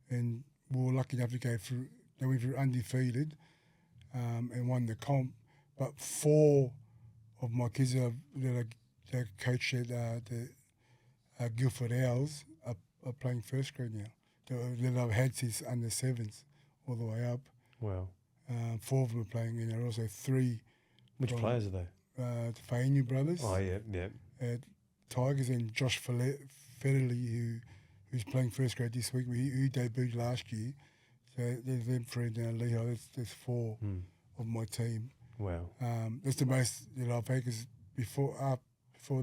And we were lucky enough to go through, they went through undefeated and won the comp. But 4 of my kids that I coached at the Guildford Owls are playing first grade now. That I've had since under 7s all the way up. Wow. 4 of them are playing, and there are also 3. Which players are they? The Fainu brothers. Oh, yeah. Tigers, and Josh Federley, who's playing first grade this week. Who debuted last year. So there's them 3 now. Lehigh, there's 4 of my team. Wow. That's the most that I've had because before that.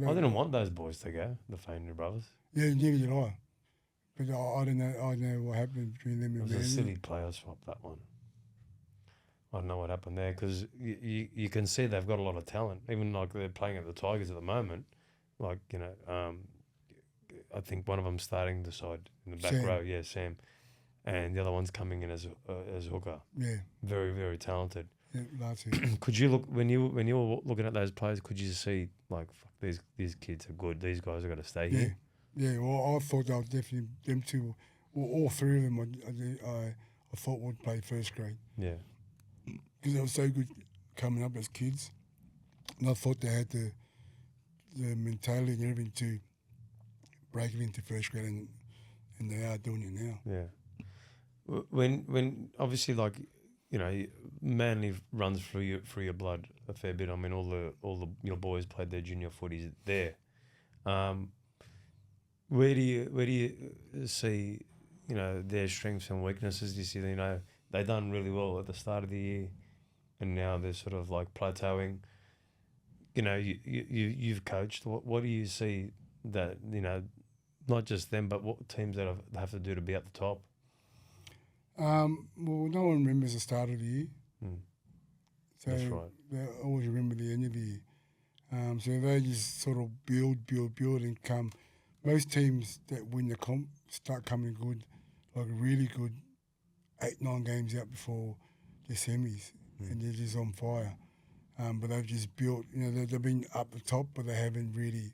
I didn't want those boys to go, the Fainu brothers. Yeah, neither did I. But I don't know. I don't know what happened between them and It was a silly player swap, that one. I don't know what happened there because you can see they've got a lot of talent. Even like they're playing at the Tigers at the moment. Like, I think one of them's starting the side in the back row. Yeah, Sam. And the other one's coming in as hooker. Yeah. Very, very talented. Yeah, that's it. Could you look when you were looking at those players? Could you see like, fuck, these kids are good. These guys are going to stay here. Yeah. Well, I thought they were definitely them 2. Well, all 3 of them. I thought would play first grade. Yeah. Because they were so good coming up as kids, and I thought they had the mentality and everything to break it into first grade, and they are doing it now. Yeah. When obviously, like, Manly runs through your blood a fair bit. I mean, all the your boys played their junior footies there. Where do you see their strengths and weaknesses? Do you see they done really well at the start of the year, and now they're sort of like plateauing? You've coached. What do you see that not just them, but what teams that have to do to be at the top? Well, no one remembers the start of the year. So that's right. They always remember the end of the year. So they just sort of build and come. Most teams that win the comp start coming good, like really good, 8-9 games out before the semis, and they're just on fire. But they've just built, they've been up the top, but they haven't really,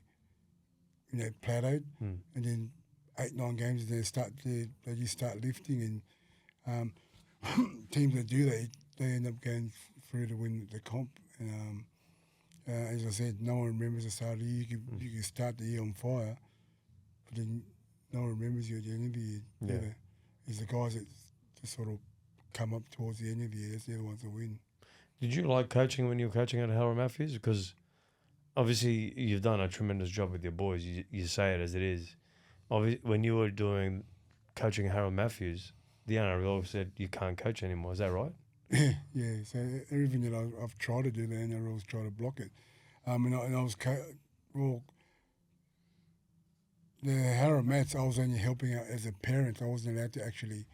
plateaued. And then 8-9 games, they just start lifting, and teams that do that, they end up going through to win the comp. And as I said, no one remembers the start of the year. You can start the year on fire, but then no one remembers you at the end of the year. Yeah. It's the guys that just sort of come up towards the end of the year. That's the other ones that win. Did you like coaching when you were coaching at Harrow Matthews? Because obviously you've done a tremendous job with your boys. You say it as it is. When you were doing coaching at Harrow Matthews, the NRL said you can't coach anymore. Is that right? Yeah. So everything that I've tried to do, the NRL's tried to block it. And I was the Harrow Mats, I was only helping out as a parent. I wasn't allowed to actually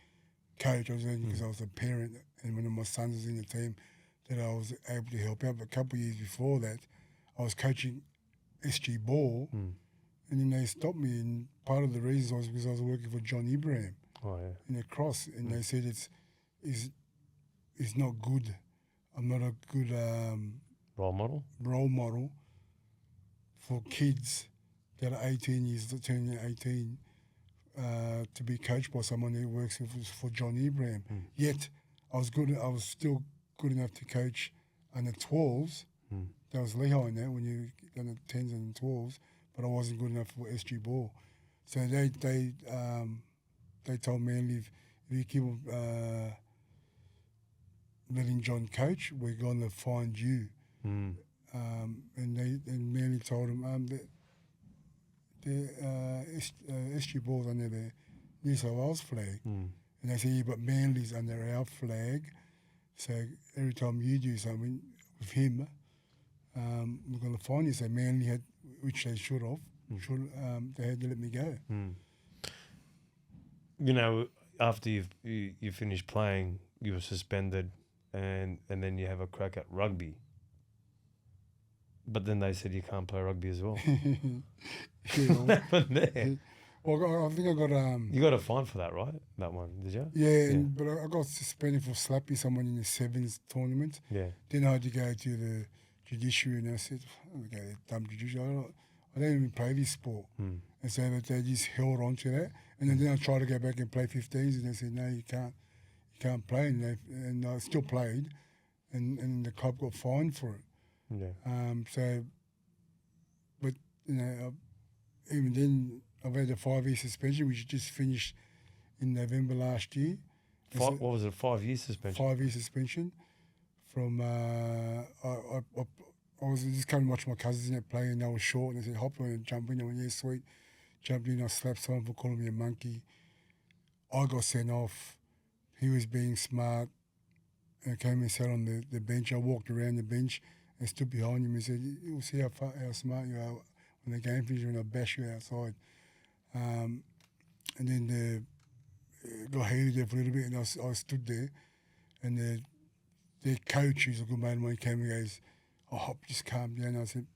coach. I was only because I was a parent, and one of my sons was in the team that I was able to help out. But a couple of years before that, I was coaching SG Ball, and then they stopped me. And part of the reason was because I was working for John Ibrahim in the cross, and they said it's not good. I'm not a good role model for kids that are 18 years, turning 18, to be coached by someone who works for John Abraham. Yet I was still good enough to coach under 12s. That was Lehigh in that when you under 10s and 12s, but I wasn't good enough for SG ball. So they told Manly if you keep letting John coach, we're going to find you. And Manly told him that the SG ball's under the New South Wales flag. And they said, yeah, but Manly's under our flag. So every time you do something with him, we're going to find you. So Manly had, which they should have, they had to let me go. You know, after you finished playing, you were suspended, and then you have a crack at rugby. But then they said you can't play rugby as well. What happened there? Well, I think I got You got a fine for that, right? That one, did you? Yeah. But I got suspended for slapping someone in the sevens tournament. Yeah. Then I had to go to the judiciary, and I said, "I'm going to go to the dumb judiciary. I don't even play this sport." And so they just held on to that. And then I tried to go back and play 15s, and they said, "No, you can't play." And I still played, and the club got fined for it. Yeah. So, but you know, even then, I've had a 5-year suspension, which just finished in November last year. What was it? 5-year suspension. 5-year suspension from I was just coming to watch my cousins in there play, and they were short, and they said, "Hop on and jump in." I went, "Yeah, sweet." Jumped in, I slapped someone for calling me a monkey. I got sent off. He was being smart and came and sat on the bench. I walked around the bench and stood behind him and said, "You'll see how smart you are when the game finishes, when I bash you outside." And then got heated there for a little bit, and I stood there, and their coach, who's a good mate of mine, came and goes, "Oh, Hop, just calm down." I said,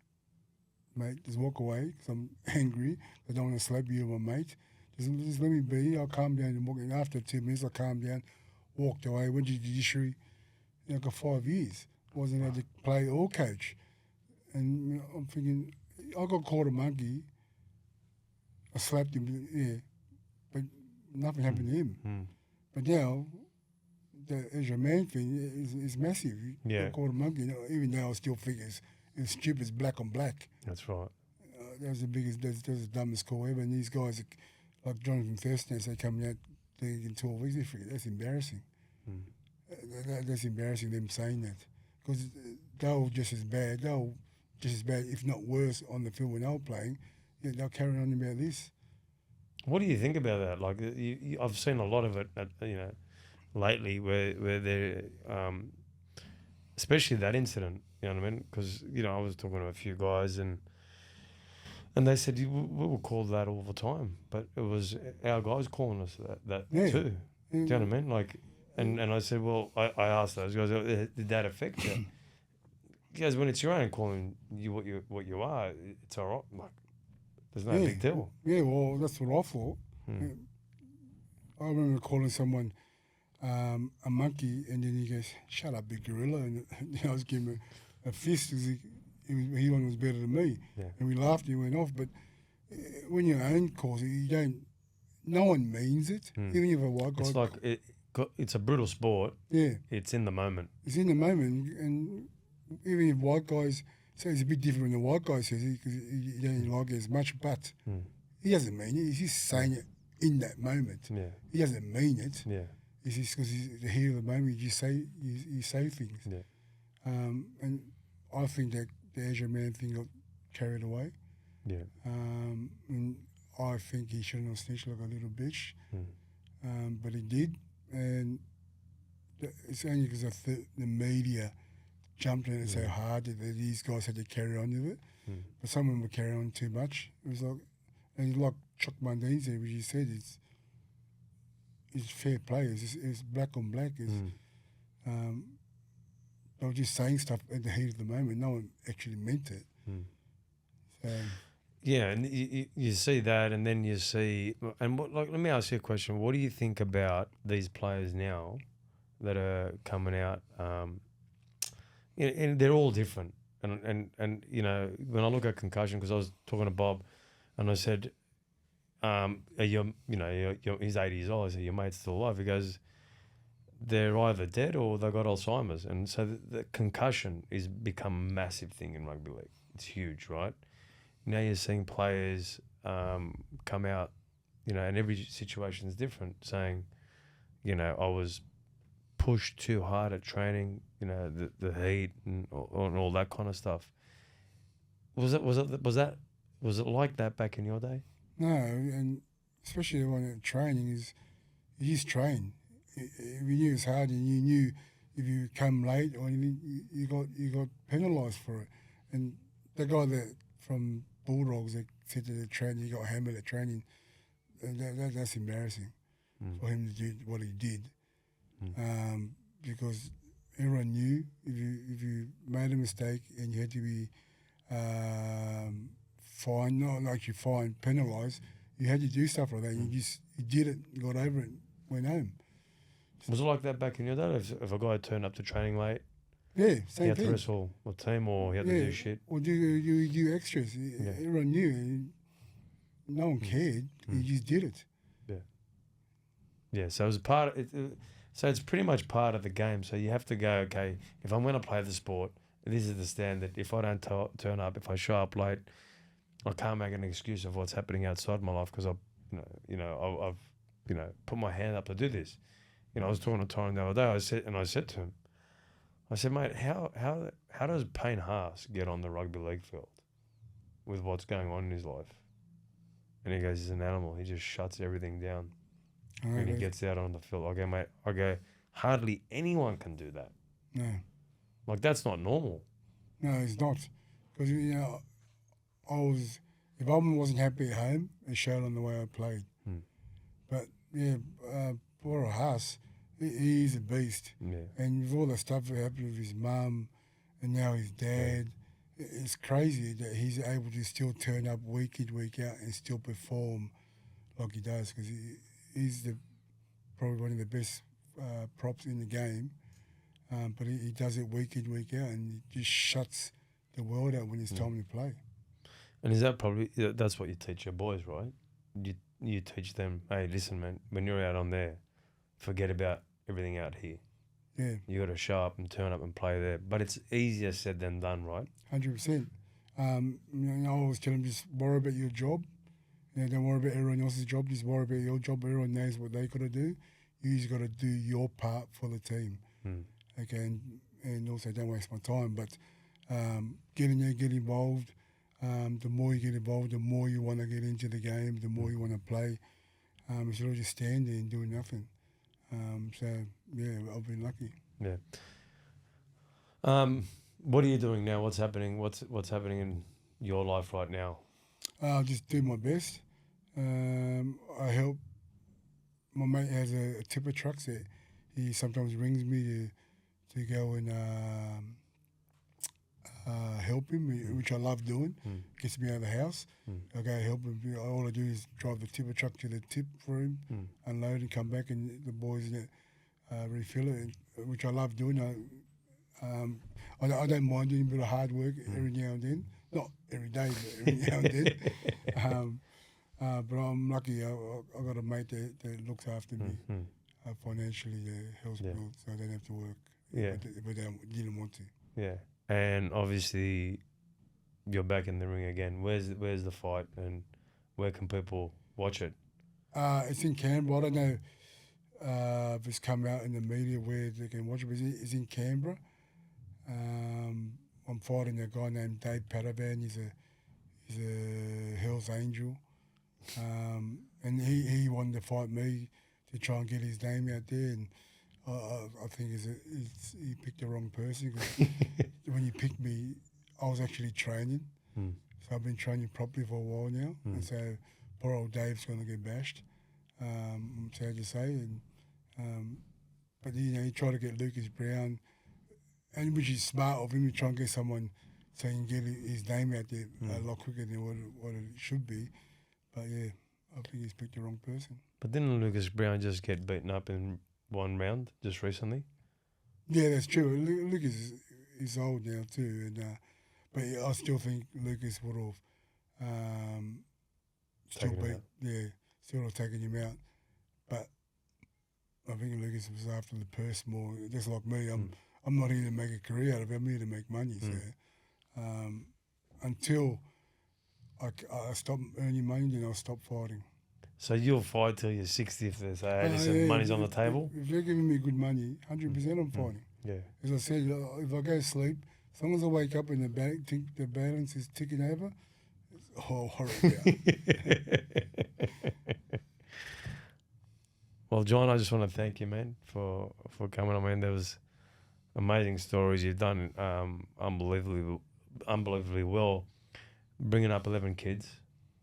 "Mate, just walk away because I'm angry. I don't want to slap you, my mate. Just let me be. I'll calm down and walk." And after 2 minutes, I calmed down, walked away, went to the judiciary. I got 5 years. Wasn't able to play or coach. And I'm thinking, I got called a monkey. I slapped him, yeah, but nothing happened to him. But now, the Ezra Man thing is massive. Yeah. I called a monkey, even though I still think it's stupid, it's black on black. That's right. That was that's the dumbest call ever. And these guys, like Jonathan Thurston, they coming out there in 12 weeks, they forget. That's embarrassing. That's embarrassing, them saying that. Because they were just as bad. They were just as bad, if not worse, on the field when they were playing. Yeah, they'll carry on about this. What do you think about that? Like, I've seen a lot of it, lately, where they're, especially that incident. You know what I mean? Because I was talking to a few guys, and they said we were called that all the time, but it was our guys calling us that too. Do you know what I mean? Like, and I said, well, I asked those guys, did that affect you? Because when it's your own calling you what you are, it's all right. Like, there's no big deal. Yeah, well, that's what I thought. I remember calling someone a monkey, and then he goes, "Shut up, big gorilla," and I was giving him a fist because he one was better than me. Yeah. And we laughed and he went off. But when you're own cause, no one means it. Even if a white guy... It's like, it's a brutal sport. Yeah. It's in the moment. It's in the moment, and even if white guys... So it's a bit different when the white guy says it because he don't like it as much, but he doesn't mean it. He's just saying it in that moment. Yeah. He doesn't mean it. Yeah. It's just because he's the heat of the moment. You say things. Yeah. And I think that the Azure Man thing got carried away. Yeah. And I think he shouldn't have snitched like a little bitch. But he did. And it's only because the media jumped on it so hard that these guys had to carry on with it. But some of them were carrying on too much. It was like Chuck Mundine said, which he said, it's fair play. It's black on black. They were just saying stuff at the heat of the moment. No one actually meant it. So, yeah, and you see that, and then you see, and let me ask you a question. What do you think about these players now that are coming out? And they're all different. And you know, when I look at concussion, because I was talking to Bob, and I said, are you know, he's 80 years old. I said, your mate's still alive. He goes, they're either dead or they've got Alzheimer's. And so the concussion is become a massive thing in rugby league. It's huge, right? Now you're seeing players come out, you know, and every situation is different, saying, you know, I was pushed too hard at training, you know, the heat and all that kind of stuff. Was it like that back in your day? No, and especially when training is, you just train. We knew it was hard, and you knew if you come late or anything, you got penalised for it. And the guy that from Bulldogs that said to the trainer, you got hammered at training, and that's embarrassing for him to do what he did, because everyone knew if you made a mistake and you had to be fined, not actually fined, penalised, you had to do stuff like that. You did it, got over it, went home. Was it like that back in your day? If a guy turned up to training late, yeah, he same had thing. to wrestle a team, or he had to do shit? Or do extras. Everyone knew. No one cared. You just did it. Yeah, so it was part of it. So it's pretty much part of the game. So you have to go, okay, if I'm going to play the sport, this is the standard. If I don't turn up, if I show up late, I can't make an excuse of what's happening outside my life because I've put my hand up to do this. You know, I was talking to Tongan the other day. I said to him, I said, mate, how does Payne Haas get on the rugby league field with what's going on in his life? And he goes, he's an animal. He just shuts everything down. And he gets out on the field. I go, mate, hardly anyone can do that. No. Like, that's not normal. No, it's not. Because, you know, if I wasn't happy at home, it showed on the way I played. But, yeah, poor Haas, he is a beast. Yeah. And with all the stuff that happened with his mum and now his dad, it's crazy that he's able to still turn up week in, week out and still perform like he does, because he's probably one of the best props in the game. But he does it week in, week out, and he just shuts the world out when it's time to play. And is that that's what you teach your boys, right? You teach them, hey, listen, man, when you're out on there, forget about everything out here. Yeah. You got to show up and turn up and play there. But it's easier said than done, right? 100%. I always tell them, just worry about your job. You know, don't worry about everyone else's job. Just worry about your job. Everyone knows what they got to do. You just got to do your part for the team. Okay, and also don't waste my time. But get in there, get involved. The more you get involved, the more you want to get into the game, the more you want to play. Instead of just stand there and doing nothing. So, yeah, I've been lucky. Yeah. What are you doing now? What's happening? What's happening in your life right now? I'll just do my best. I help. My mate has a tipper truck that he sometimes rings me to go and help him, which I love doing. Gets me out of the house. I go help him. All I do is drive the tipper truck to the tip for him, unload and come back, and the boys refill it, which I love doing. I don't mind doing a bit of hard work every now and then. Not every day, but every now and then. But I'm lucky. I got a mate that looks after me financially, helps me, so I don't have to work if I didn't want to. Yeah. And obviously, you're back in the ring again. Where's the fight, and where can people watch it? It's in Canberra. I don't know if it's come out in the media where they can watch it, but it's in Canberra. I'm fighting a guy named Dave Padavan. He's a Hell's Angel, and he wanted to fight me to try and get his name out there. And I think he picked the wrong person, because when he picked me, I was actually training. So I've been training properly for a while now. And so poor old Dave's going to get bashed, I'm sad to say. But he tried to get Lucas Brown, and which is smart of him to try and get someone so he can get his name out there a lot quicker than what it should be. But yeah, I think he's picked the wrong person. But didn't Lucas Brown just get beaten up in one round just recently? Yeah, that's true. Lucas is old now too, and But yeah, I still think Lucas would have still Taken him out. still have taken him out. But I think Lucas was after the purse more. Just like me, I'm not here to make a career out of it. I'm here to make money. So until I stop earning money, then I'll stop fighting. So you'll fight till you're 60 if they say, hey, listen, money's on the table? If they're giving me good money, 100% I'm fighting. Yeah. As I said, if I go to sleep, as long as I wake up and the balance is ticking over, it's horrible. Well, John, I just want to thank you, man, for coming on, man. There was amazing stories. You've done unbelievably well bringing up 11 kids.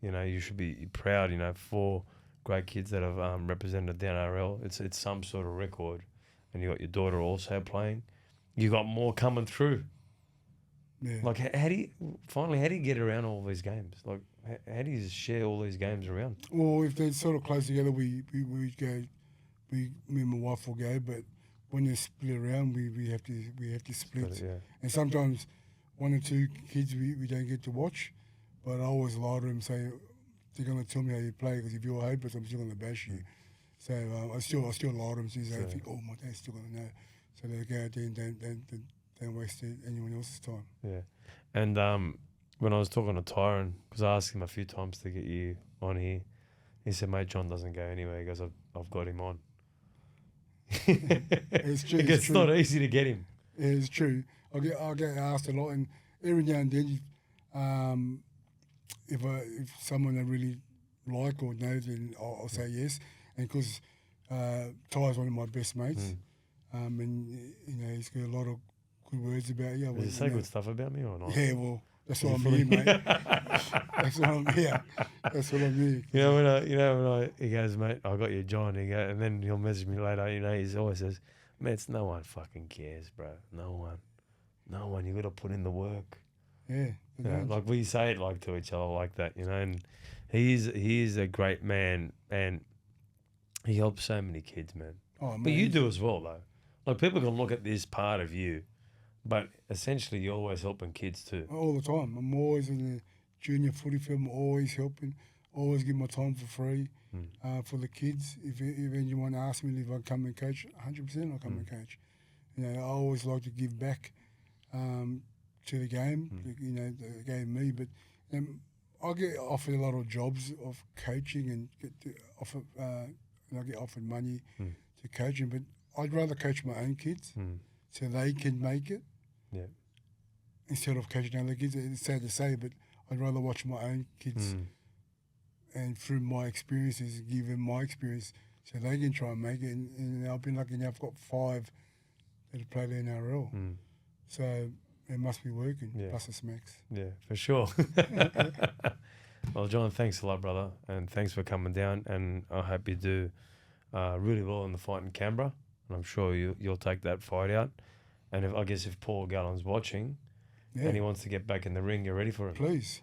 You know, you should be proud, 4 great kids that have represented the NRL. It's some sort of record. And you got your daughter also playing. You got more coming through. Yeah. Like, how do you get around all these games? Like, how do you share all these games around? Well, if they're sort of close together, we go. Me and my wife will go, but when they're split around, we have to split. Yeah. And sometimes 1 or 2 kids we don't get to watch, but I always lie to them, say they're going to tell me how you play, because if you're hopeless, I'm still going to bash you. So I still lie to them, so they think, oh, my dad's still going to know. So they go out there and don't waste anyone else's time. Yeah. And when I was talking to Tyron, because I asked him a few times to get you on here, he said, mate, John doesn't go anywhere. He goes, I've got him on. It's true. It's not easy to get him. Yeah, it's true. I get asked a lot, and every now and then, if someone I really like or know, then I'll say yes. And because Ty's one of my best mates, and he's got a lot of good words about you. Does he say good stuff about me or not? Yeah, well, that's why I'm here, mate. That's why I'm here. That's what I'm here. He goes, mate, I got you, John. And then he'll message me later. He always says, mate, no one fucking cares, bro. No one. You got to put in the work. Yeah. Like we say it like to each other like that, And he is a great man, and he helps so many kids, man. Oh, man. But you do as well, though. Like people can look at this part of you, but essentially you're always helping kids too. All the time. I'm always in the junior footy field. I'm always helping. Always give my time for free for the kids. If anyone asks me if I come and coach, 100% I'll come and coach. I always like to give back to the game. They gave me, but I get offered a lot of jobs of coaching and I get offered money to coaching, but I'd rather coach my own kids so they can make it. Yeah. Instead of coaching other kids. It's sad to say, but I'd rather watch my own kids and through my experiences, give them my experience so they can try and make it. And I've been lucky enough, I've got 5 that have played NRL. So it must be working, plus the smacks. Yeah, for sure. Well, John, thanks a lot, brother. And thanks for coming down. And I hope you do really well in the fight in Canberra. And I'm sure you'll take that fight out. And if Paul Gallen's watching and he wants to get back in the ring, you're ready for him. Please.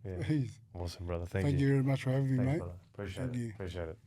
Yeah. Please. Awesome, brother. Thank you. Thank you very much for having me, mate. Brother. Appreciate it.